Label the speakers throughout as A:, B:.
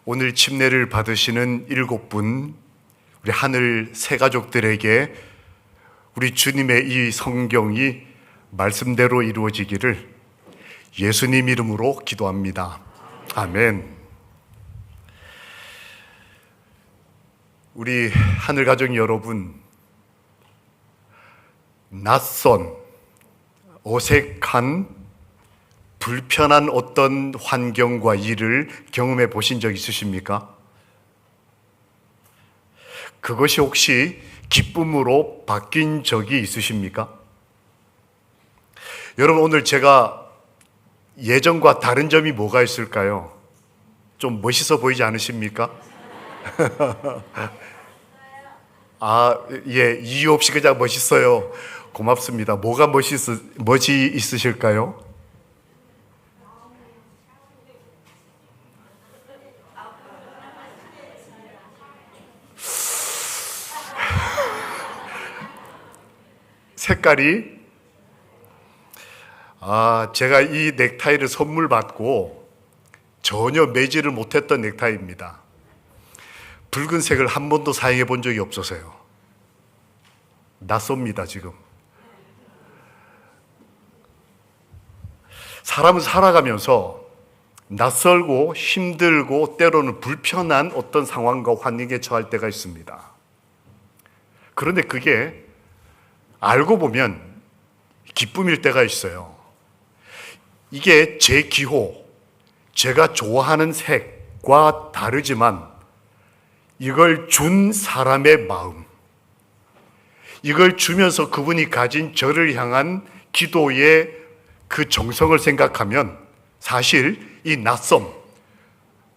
A: 오늘 침례를 받으시는 7분 우리 하늘 새 가족들에게 우리 주님의 이 성경이 말씀대로 이루어지기를 예수님 이름으로 기도합니다. 아멘. 우리 하늘 가족 여러분, 낯선, 어색한, 불편한 어떤 환경과 일을 경험해 보신 적 있으십니까? 그것이 혹시 기쁨으로 바뀐 적이 있으십니까? 여러분, 오늘 제가 예전과 다른 점이 뭐가 있을까요? 좀 멋있어 보이지 않으십니까? 이유 없이 그냥 멋있어요. 고맙습니다. 뭐가 멋이 있으실까요? 색깔이 제가 이 넥타이를 선물 받고 전혀 매지를 못했던 넥타이입니다. 붉은색을 한 번도 사용해 본 적이 없어서요. 낯섭니다, 지금. 사람은 살아가면서 낯설고 힘들고 때로는 불편한 어떤 상황과 환경에 처할 때가 있습니다. 그런데 그게 알고 보면 기쁨일 때가 있어요. 이게 제 기호, 제가 좋아하는 색과 다르지만 이걸 준 사람의 마음, 이걸 주면서 그분이 가진 저를 향한 기도의 그 정성을 생각하면 사실 이 낯섦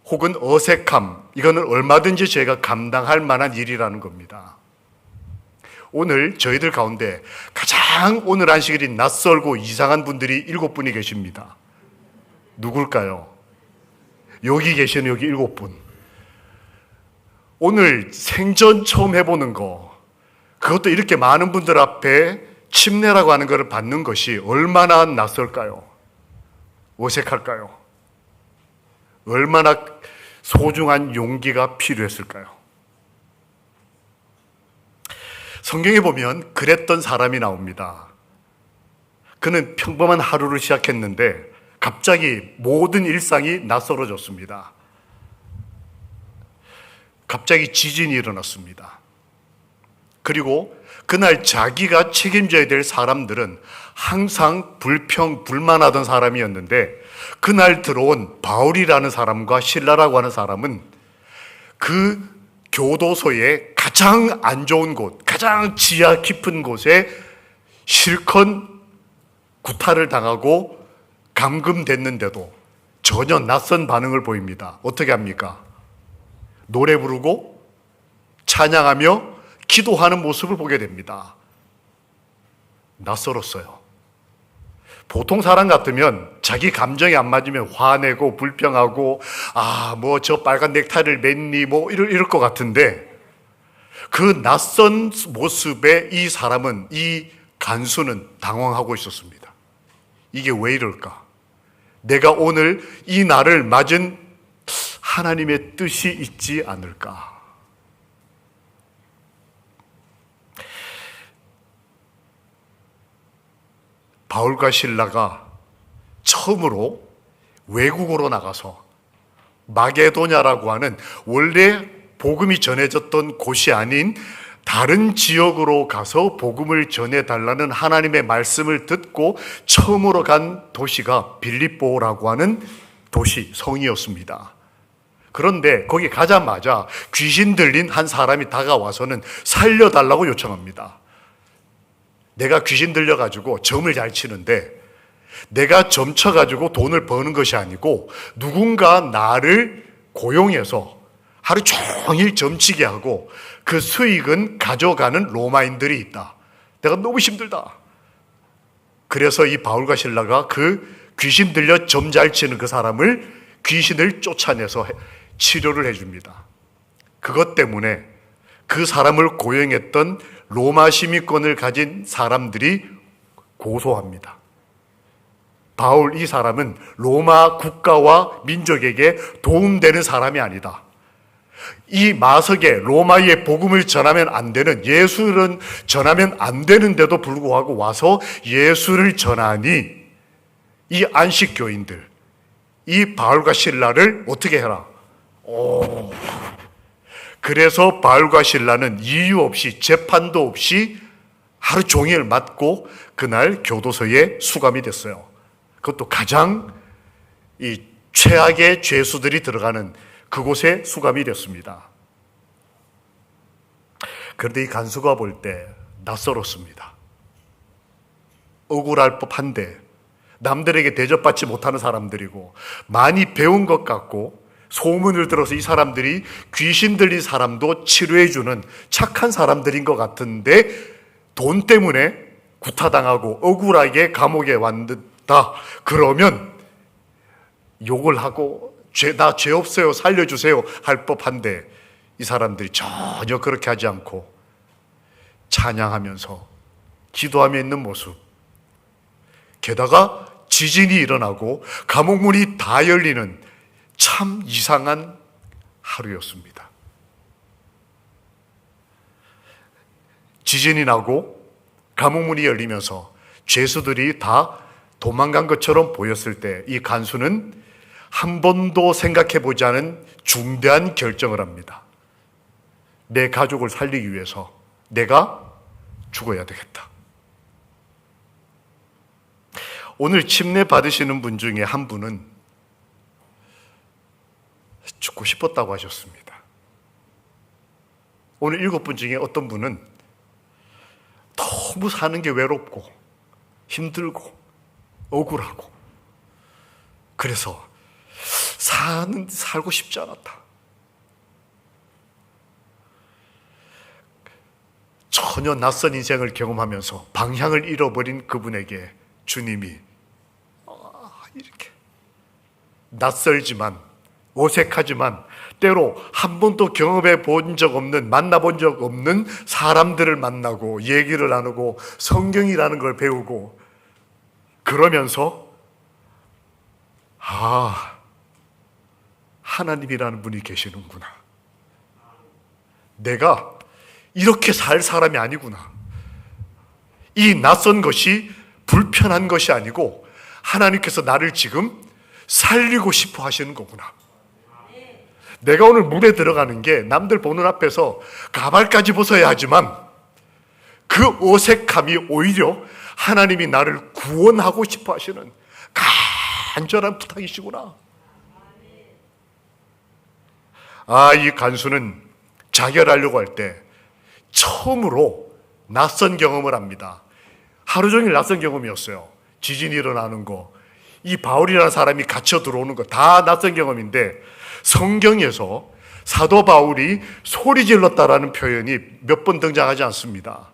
A: 혹은 어색함, 이거는 얼마든지 제가 감당할 만한 일이라는 겁니다. 오늘 저희들 가운데 가장 오늘 안식일이 낯설고 이상한 분들이 7분이 계십니다. 누굴까요? 여기 계시는 여기 7분. 오늘 생전 처음 해보는 거, 그것도 이렇게 많은 분들 앞에 침례라고 하는 것을 받는 것이 얼마나 낯설까요? 어색할까요? 얼마나 소중한 용기가 필요했을까요? 성경에 보면 그랬던 사람이 나옵니다. 그는 평범한 하루를 시작했는데 갑자기 모든 일상이 낯설어졌습니다. 갑자기 지진이 일어났습니다. 그리고 그날 자기가 책임져야 될 사람들은 항상 불만하던 사람이었는데 그날 들어온 바울이라는 사람과 실라라고 하는 사람은 그 교도소의 가장 안 좋은 곳, 가장 지하 깊은 곳에 실컷 구타를 당하고 감금됐는데도 전혀 낯선 반응을 보입니다. 어떻게 합니까? 노래 부르고 찬양하며 기도하는 모습을 보게 됩니다. 낯설었어요. 보통 사람 같으면 자기 감정이 안 맞으면 화내고 불평하고 저 빨간 넥타이를 맸니 이럴 것 같은데 그 낯선 모습에 이 사람은, 이 간수는 당황하고 있었습니다. 이게 왜 이럴까? 내가 오늘 이 날을 맞은 하나님의 뜻이 있지 않을까? 바울과 실라가 처음으로 외국으로 나가서 마게도냐라고 하는 원래 복음이 전해졌던 곳이 아닌 다른 지역으로 가서 복음을 전해달라는 하나님의 말씀을 듣고 처음으로 간 도시가 빌립보라고 하는 도시, 성이었습니다. 그런데 거기 가자마자 귀신 들린 한 사람이 다가와서는 살려달라고 요청합니다. 내가 귀신 들려가지고 점을 잘 치는데 내가 점 쳐가지고 돈을 버는 것이 아니고 누군가 나를 고용해서 하루 종일 점치게 하고 그 수익은 가져가는 로마인들이 있다. 내가 너무 힘들다. 그래서 이 바울과 실라가 그 귀신 들려 점 잘 치는 그 사람을 귀신을 쫓아내서 치료를 해줍니다. 그것 때문에 그 사람을 고용했던 로마 시민권을 가진 사람들이 고소합니다. 바울 이 사람은 로마 국가와 민족에게 도움되는 사람이 아니다. 이 마석에 로마의 복음을 전하면 안 되는, 예수를 전하면 안 되는데도 불구하고 와서 예수를 전하니 이 안식교인들, 이 바울과 실라를 어떻게 해라? 그래서 바울과 실라는 이유 없이, 재판도 없이 하루 종일 맞고 그날 교도소에 수감이 됐어요. 그것도 가장 이 최악의 죄수들이 들어가는 그곳에 수감이 됐습니다. 그런데 이 간수가 볼 때 낯설었습니다. 억울할 법한데 남들에게 대접받지 못하는 사람들이고 많이 배운 것 같고 소문을 들어서 이 사람들이 귀신 들린 사람도 치료해주는 착한 사람들인 것 같은데 돈 때문에 구타당하고 억울하게 감옥에 왔다. 그러면 욕을 하고 나 죄 없어요, 살려주세요 할 법한데 이 사람들이 전혀 그렇게 하지 않고 찬양하면서 기도하며 있는 모습, 게다가 지진이 일어나고 감옥문이 다 열리는 참 이상한 하루였습니다. 지진이 나고 감옥문이 열리면서 죄수들이 다 도망간 것처럼 보였을 때 이 간수는 한 번도 생각해 보지 않은 중대한 결정을 합니다. 내 가족을 살리기 위해서 내가 죽어야 되겠다. 오늘 침례 받으시는 분 중에 한 분은 죽고 싶었다고 하셨습니다. 오늘 7분 중에 어떤 분은 너무 사는 게 외롭고 힘들고 억울하고 그래서 살고 싶지 않았다. 전혀 낯선 인생을 경험하면서 방향을 잃어버린 그분에게 주님이 이렇게 낯설지만 어색하지만 때로 한 번도 경험해 본 적 없는, 만나본 적 없는 사람들을 만나고 얘기를 나누고 성경이라는 걸 배우고 그러면서 하나님이라는 분이 계시는구나. 내가 이렇게 살 사람이 아니구나. 이 낯선 것이 불편한 것이 아니고 하나님께서 나를 지금 살리고 싶어 하시는 거구나. 내가 오늘 물에 들어가는 게 남들 보는 앞에서 가발까지 벗어야 하지만 그 어색함이 오히려 하나님이 나를 구원하고 싶어 하시는 간절한 부탁이시구나. 이 간수는 자결하려고 할 때 처음으로 낯선 경험을 합니다. 하루 종일 낯선 경험이었어요. 지진이 일어나는 거, 이 바울이라는 사람이 갇혀 들어오는 거 다 낯선 경험인데 성경에서 사도 바울이 소리 질렀다라는 표현이 몇 번 등장하지 않습니다.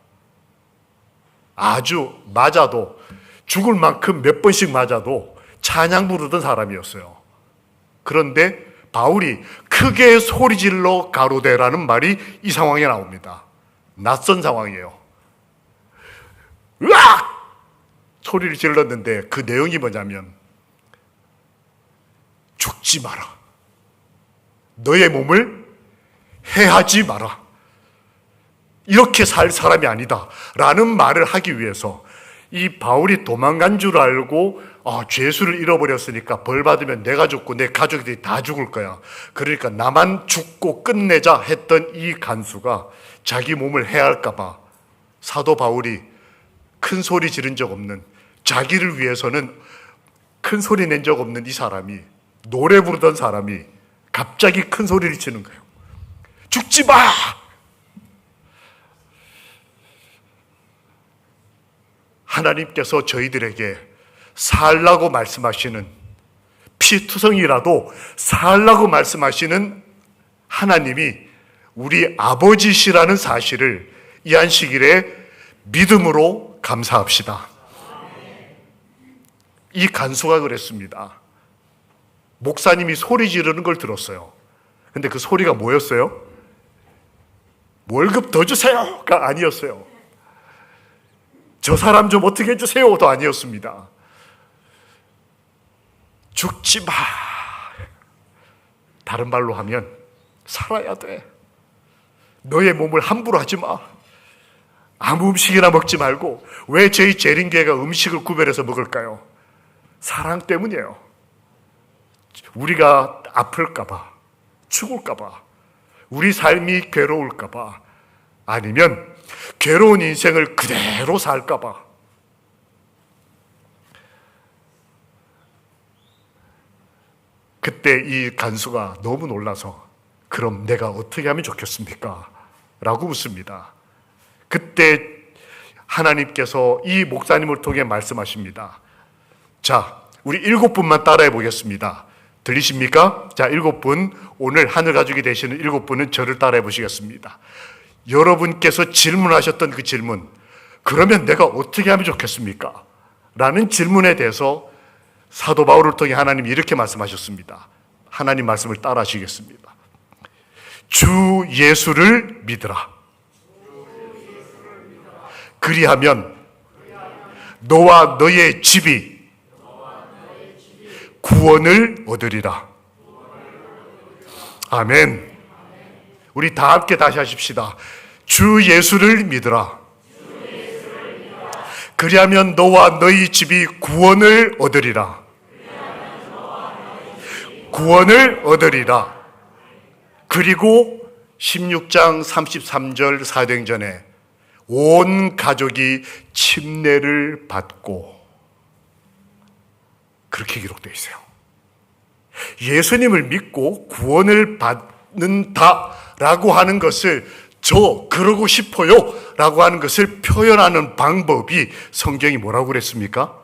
A: 아주 맞아도 죽을 만큼 몇 번씩 맞아도 찬양 부르던 사람이었어요. 그런데 바울이 크게 소리 질러 가로되라는 말이 이 상황에 나옵니다. 낯선 상황이에요. 으악! 소리를 질렀는데 그 내용이 뭐냐면 죽지 마라. 너의 몸을 해하지 마라. 이렇게 살 사람이 아니다 라는 말을 하기 위해서 이 바울이 도망간 줄 알고 죄수를 잃어버렸으니까 벌 받으면 내가 죽고 내 가족들이 다 죽을 거야. 그러니까 나만 죽고 끝내자 했던 이 간수가 자기 몸을 해할까 봐 사도 바울이 큰 소리 지른 적 없는, 자기를 위해서는 큰 소리 낸 적 없는 이 사람이, 노래 부르던 사람이 갑자기 큰 소리를 치는 거예요. 죽지 마! 하나님께서 저희들에게 살라고 말씀하시는, 피투성이라도 살라고 말씀하시는 하나님이 우리 아버지시라는 사실을 이 안식일에 믿음으로 감사합시다. 이 간수가 그랬습니다. 목사님이 소리 지르는 걸 들었어요. 근데 그 소리가 뭐였어요? 월급 더 주세요가 아니었어요. 저 사람 좀 어떻게 해주세요도 아니었습니다. 죽지 마. 다른 말로 하면 살아야 돼. 너의 몸을 함부로 하지 마. 아무 음식이나 먹지 말고. 왜 저희 재림교회가 음식을 구별해서 먹을까요? 사랑 때문이에요. 우리가 아플까봐, 죽을까봐, 우리 삶이 괴로울까봐, 아니면 괴로운 인생을 그대로 살까봐. 그때 이 간수가 너무 놀라서 그럼 내가 어떻게 하면 좋겠습니까? 라고 묻습니다. 그때 하나님께서 이 목사님을 통해 말씀하십니다. 자, 우리 7분만 따라해 보겠습니다. 들리십니까? 자, 7분, 오늘 하늘 가족이 되시는 7분은 저를 따라해 보시겠습니다. 여러분께서 질문하셨던 그 질문, 그러면 내가 어떻게 하면 좋겠습니까? 라는 질문에 대해서 사도 바울을 통해 하나님이 이렇게 말씀하셨습니다. 하나님 말씀을 따라 하시겠습니다. 주 예수를 믿으라. 그리하면 너와 너의 집이 구원을 얻으리라. 아멘. 우리 다 함께 다시 하십시다. 주 예수를 믿으라. 그리하면 너와 너희 집이 구원을 얻으리라. 구원을 얻으리라. 그리고 16장 33절 사도행전에 온 가족이 침례를 받고, 그렇게 기록되어 있어요. 예수님을 믿고 구원을 받는다라고 하는 것을, 저 그러고 싶어요 라고 하는 것을 표현하는 방법이 성경이 뭐라고 그랬습니까?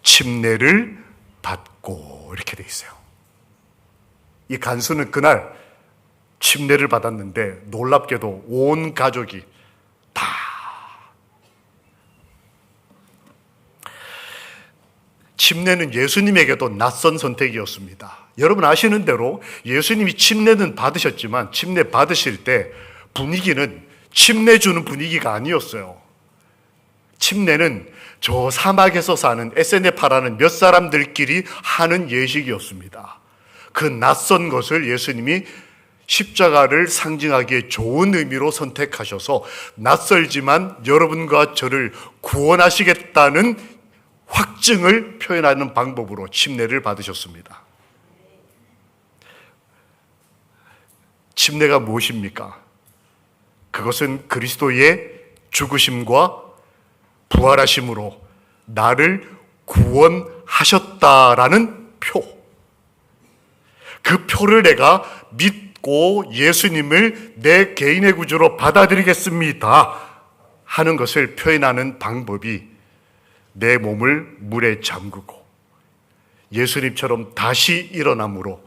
A: 침례를 받고, 이렇게 되어 있어요. 이 간수는 그날 침례를 받았는데 놀랍게도 온 가족이 다. 침례는 예수님에게도 낯선 선택이었습니다. 여러분 아시는 대로 예수님이 침례는 받으셨지만 침례 받으실 때 분위기는 침례 주는 분위기가 아니었어요. 침례는 저 사막에서 사는 에세네파라는 몇 사람들끼리 하는 예식이었습니다. 그 낯선 것을 예수님이 십자가를 상징하기에 좋은 의미로 선택하셔서 낯설지만 여러분과 저를 구원하시겠다는 확증을 표현하는 방법으로 침례를 받으셨습니다. 침례가 무엇입니까? 그것은 그리스도의 죽으심과 부활하심으로 나를 구원하셨다라는 표. 그 표를 내가 믿고 예수님을 내 개인의 구주로 받아들이겠습니다 하는 것을 표현하는 방법이 내 몸을 물에 잠그고 예수님처럼 다시 일어남으로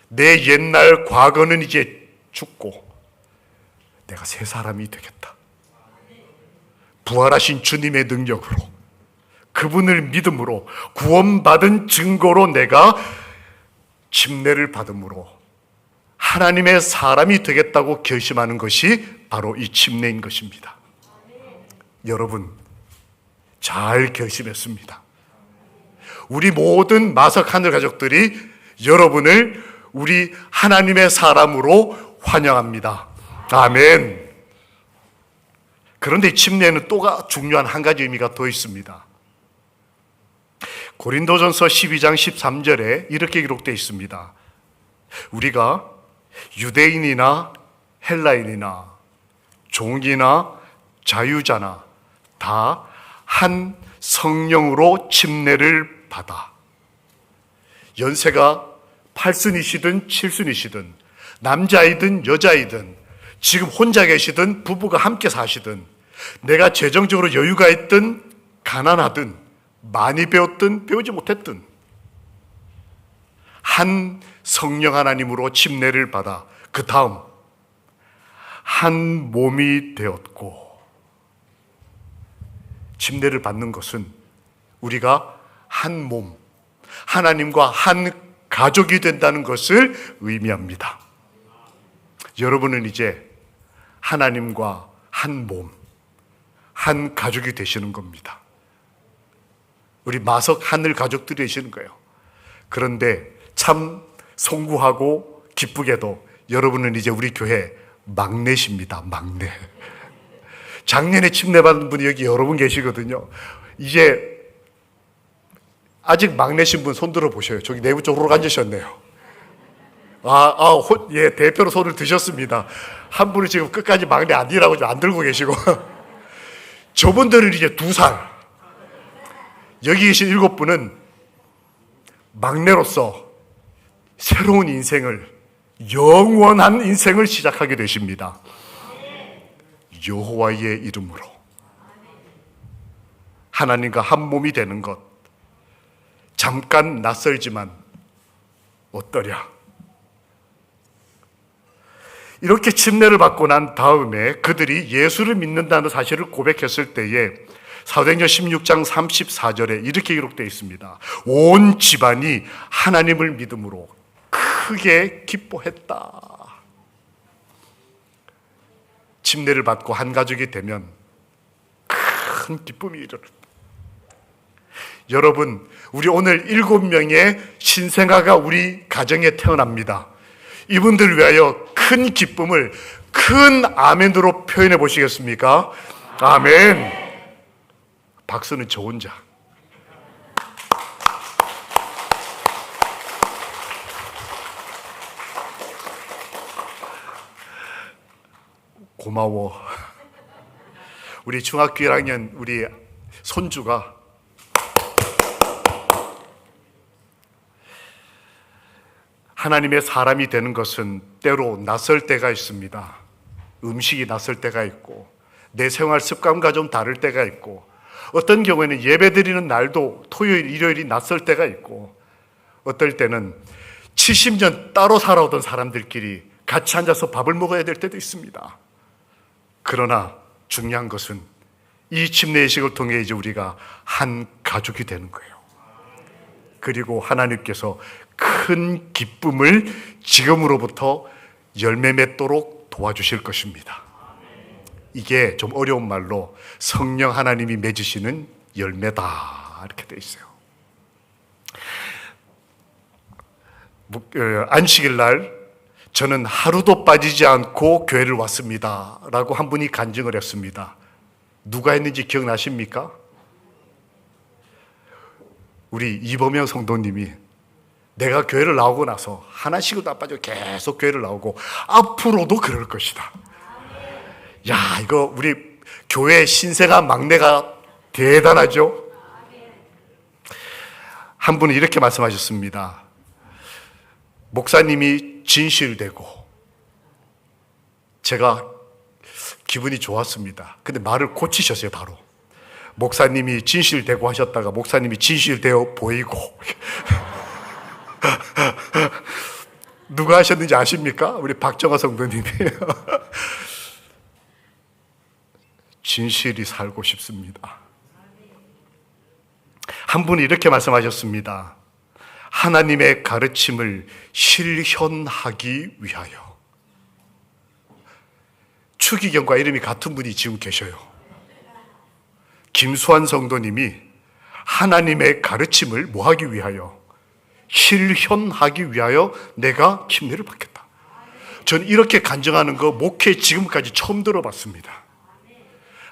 A: 내 옛날 과거는 이제 죽고 내가 새 사람이 되겠다. 부활하신 주님의 능력으로, 그분을 믿음으로, 구원받은 증거로 내가 침례를 받음으로 하나님의 사람이 되겠다고 결심하는 것이 바로 이 침례인 것입니다. 여러분 잘 결심했습니다. 우리 모든 마석 하늘 가족들이 여러분을 우리 하나님의 사람으로 환영합니다. 아멘. 그런데 침례는 또 중요한 한 가지 의미가 더 있습니다. 고린도전서 12장 13절에 이렇게 기록되어 있습니다. 우리가 유대인이나 헬라인이나 종이나 자유자나 다 한 성령으로 침례를 받아 연세가 8순이시든 7순이시든 남자이든 여자이든 지금 혼자 계시든 부부가 함께 사시든 내가 재정적으로 여유가 있든 가난하든 많이 배웠든 배우지 못했든 한 성령 하나님으로 침례를 받아 그 다음 한 몸이 되었고, 침례를 받는 것은 우리가 한 몸, 하나님과 한 가족이 된다는 것을 의미합니다. 여러분은 이제 하나님과 한 몸, 한 가족이 되시는 겁니다. 우리 마석 하늘 가족들이 되시는 거예요. 그런데 참 송구하고 기쁘게도 여러분은 이제 우리 교회 막내십니다. 막내. 작년에 침례받은 분이 여기 여러 분 계시거든요. 이제 아직 막내신 분 손 들어 보셔요. 저기 내부 쪽으로 앉으셨네요. 예, 대표로 손을 드셨습니다. 한 분은 지금 끝까지 막내 아니라고 안 들고 계시고. 저분들은 이제 2살. 여기 계신 7분은 막내로서 새로운 인생을, 영원한 인생을 시작하게 되십니다. 여호와의 이름으로 하나님과 한 몸이 되는 것, 잠깐 낯설지만 어떠랴. 이렇게 침례를 받고 난 다음에 그들이 예수를 믿는다는 사실을 고백했을 때에 사도행전 16장 34절에 이렇게 기록되어 있습니다. 온 집안이 하나님을 믿음으로 크게 기뻐했다. 침례를 받고 한 가족이 되면 큰 기쁨이 이르렀다. 여러분, 우리 오늘 7명의 신생아가 우리 가정에 태어납니다. 이분들 위하여 큰 기쁨을 큰 아멘으로 표현해 보시겠습니까? 아멘. 박수는 저 혼자. 고마워. 우리 중학교 1학년 우리 손주가 하나님의 사람이 되는 것은 때로 낯설 때가 있습니다. 음식이 낯설 때가 있고 내 생활 습관과 좀 다를 때가 있고 어떤 경우에는 예배 드리는 날도 토요일, 일요일이 낯설 때가 있고 어떨 때는 70년 따로 살아오던 사람들끼리 같이 앉아서 밥을 먹어야 될 때도 있습니다. 그러나 중요한 것은 이 침례의식을 통해 이제 우리가 한 가족이 되는 거예요. 그리고 하나님께서 큰 기쁨을 지금으로부터 열매 맺도록 도와주실 것입니다. 이게 좀 어려운 말로 성령 하나님이 맺으시는 열매다 이렇게 되어 있어요. 안식일 날 저는 하루도 빠지지 않고 교회를 왔습니다 라고 한 분이 간증을 했습니다. 누가 했는지 기억나십니까? 우리 이범영 성도님이 내가 교회를 나오고 나서 하나씩도 안 빠져 계속 교회를 나오고 앞으로도 그럴 것이다. 야, 이거 우리 교회 신생아 막내가 대단하죠? 한 분은 이렇게 말씀하셨습니다. 목사님이 진실되고 제가 기분이 좋았습니다. 근데 말을 고치셨어요, 바로. 목사님이 진실되고 하셨다가 목사님이 진실되어 보이고. 누가 하셨는지 아십니까? 우리 박정화 성도님이. 진실이 살고 싶습니다. 한 분이 이렇게 말씀하셨습니다. 하나님의 가르침을 실현하기 위하여. 추기경과 이름이 같은 분이 지금 계셔요. 김수환 성도님이 하나님의 가르침을 뭐 하기 위하여? 실현하기 위하여 내가 침례를 받겠다. 저는 이렇게 간증하는 거 목회 지금까지 처음 들어봤습니다.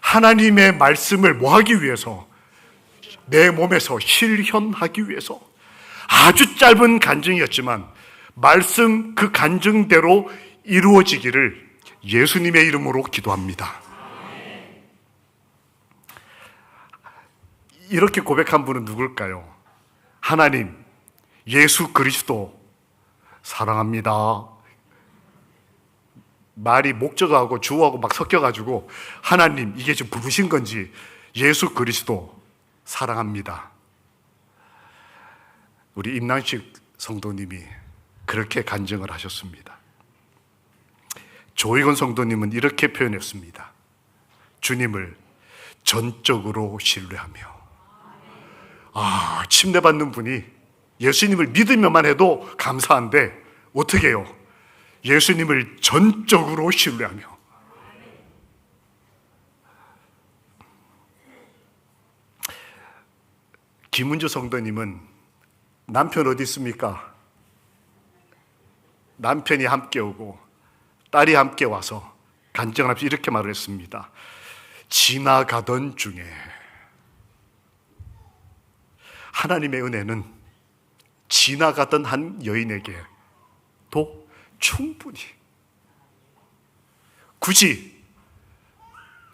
A: 하나님의 말씀을 뭐 하기 위해서? 내 몸에서 실현하기 위해서. 아주 짧은 간증이었지만 말씀 그 간증대로 이루어지기를 예수님의 이름으로 기도합니다. 이렇게 고백한 분은 누굴까요? 하나님, 예수 그리스도 사랑합니다. 말이 목적어하고 주어하고 막 섞여가지고 하나님, 이게 지금 부르신 건지 예수 그리스도 사랑합니다. 우리 임난식 성도님이 그렇게 간증을 하셨습니다. 조희건 성도님은 이렇게 표현했습니다. 주님을 전적으로 신뢰하며. 침례받는 분이 예수님을 믿으면만 해도 감사한데 어떻게 해요? 예수님을 전적으로 신뢰하며. 김은주 성도님은 남편 어디 있습니까? 남편이 함께 오고 딸이 함께 와서 간증하면서 이렇게 말을 했습니다. 지나가던 중에 하나님의 은혜는 지나가던 한 여인에게도 충분히 굳이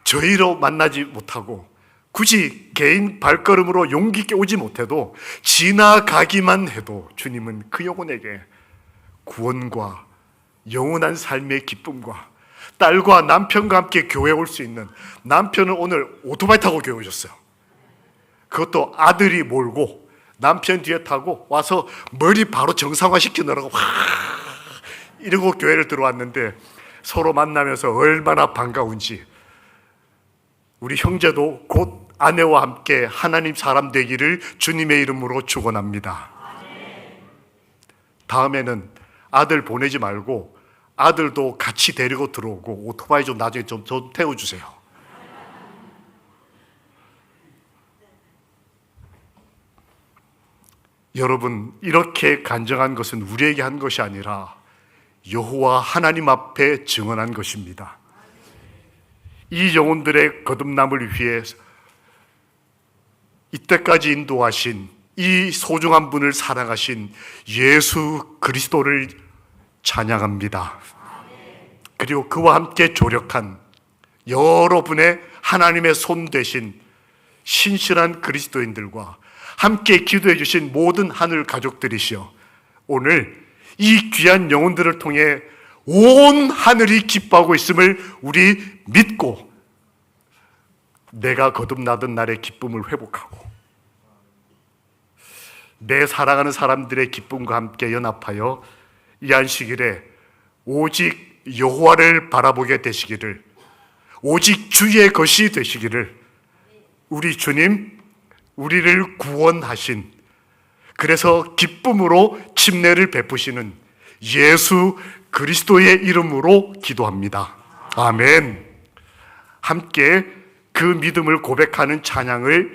A: 저희로 만나지 못하고 굳이 개인 발걸음으로 용기 있게 오지 못해도 지나가기만 해도 주님은 그 영혼에게 구원과 영원한 삶의 기쁨과 딸과 남편과 함께 교회에 올 수 있는, 남편은 오늘 오토바이 타고 교회 오셨어요. 그것도 아들이 몰고 남편 뒤에 타고 와서 머리 바로 정상화 시키느라고 이러고 교회를 들어왔는데 서로 만나면서 얼마나 반가운지. 우리 형제도 곧 아내와 함께 하나님 사람 되기를 주님의 이름으로 축원합니다. 다음에는 아들 보내지 말고 아들도 같이 데리고 들어오고 오토바이 좀 나중에 좀 태워주세요. 여러분, 이렇게 간증한 것은 우리에게 한 것이 아니라 여호와 하나님 앞에 증언한 것입니다. 이 영혼들의 거듭남을 위해 이때까지 인도하신 이 소중한 분을 사랑하신 예수 그리스도를 찬양합니다. 그리고 그와 함께 조력한 여러분의 하나님의 손 되신 신실한 그리스도인들과 함께 기도해 주신 모든 하늘 가족들이시여, 오늘 이 귀한 영혼들을 통해 온 하늘이 기뻐하고 있음을 우리 믿고 내가 거듭나던 날의 기쁨을 회복하고 내 사랑하는 사람들의 기쁨과 함께 연합하여 이 안식일에 오직 여호와를 바라보게 되시기를, 오직 주의 것이 되시기를, 우리 주님 우리를 구원하신, 그래서 기쁨으로 침례를 베푸시는 예수 그리스도의 이름으로 기도합니다. 아멘. 함께 그 믿음을 고백하는 찬양을